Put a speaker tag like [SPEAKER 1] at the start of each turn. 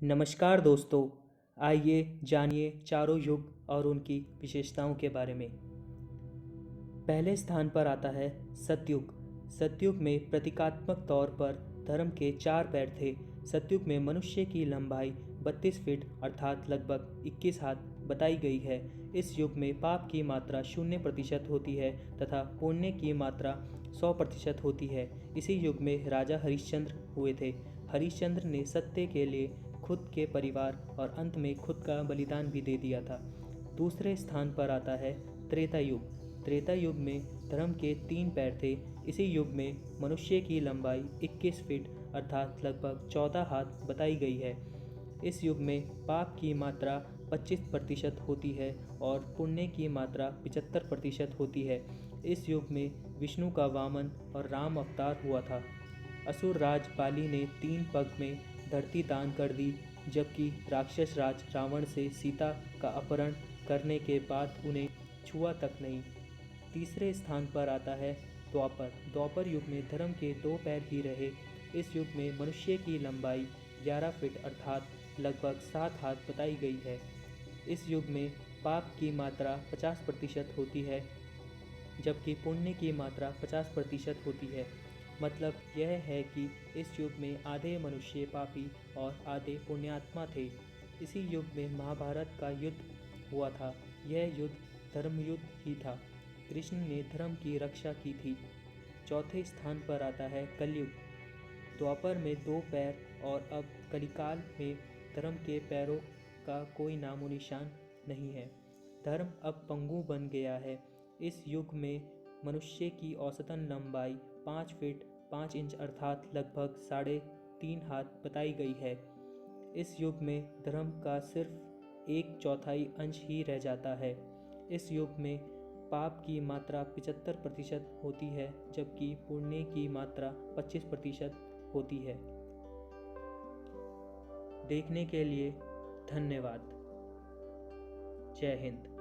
[SPEAKER 1] नमस्कार दोस्तों, आइए जानिए चारों युग और उनकी विशेषताओं के बारे में। पहले स्थान पर आता है सतयुग। सतयुग में प्रतीकात्मक तौर पर धर्म के 4 पैर थे। सतयुग में मनुष्य की लंबाई 32 फीट अर्थात लगभग 21 हाथ बताई गई है। इस युग में पाप की मात्रा 0% होती है तथा पुण्य की मात्रा 100% होती है। इसी युग में राजा हरिश्चंद्र हुए थे। हरिश्चंद्र ने सत्य के लिए खुद के परिवार और अंत में खुद का बलिदान भी दे दिया था। दूसरे स्थान पर आता है त्रेता युग। त्रेता युग में धर्म के 3 पैर थे। इसी युग में मनुष्य की लंबाई 21 फीट अर्थात लगभग 14 हाथ बताई गई है। इस युग में पाप की मात्रा 25% होती है और पुण्य की मात्रा 75% होती है। इस युग में विष्णु का वामन और राम अवतार हुआ था। असुर राज बाली ने 3 पग में धरती दान कर दी, जबकि राक्षस राज रावण से सीता का अपहरण करने के बाद उन्हें छुआ तक नहीं। तीसरे स्थान पर आता है द्वापर। द्वापर युग में धर्म के 2 पैर ही रहे। इस युग में मनुष्य की लंबाई 11 फीट अर्थात लगभग 7 हाथ बताई गई है। इस युग में पाप की मात्रा 50% होती है, जबकि पुण्य की मात्रा 50% होती है। मतलब यह है कि इस युग में आधे मनुष्य पापी और आधे पुण्यात्मा थे। इसी युग में महाभारत का युद्ध हुआ था। यह युद्ध धर्म युद्ध ही था। कृष्ण ने धर्म की रक्षा की थी। चौथे स्थान पर आता है कलयुग। द्वापर में 2 पैर और अब कलिकाल में धर्म के पैरों का कोई नामो निशान नहीं है। धर्म अब पंगु बन गया है। इस युग में मनुष्य की औसतन लंबाई 5 फीट 5 इंच अर्थात लगभग 3.5 हाथ बताई गई है। इस युग में धर्म का सिर्फ 1/4 अंश ही रह जाता है। इस युग में पाप की मात्रा 75% होती है, जबकि पुण्य की मात्रा 25% होती है। देखने के लिए धन्यवाद। जय हिंद।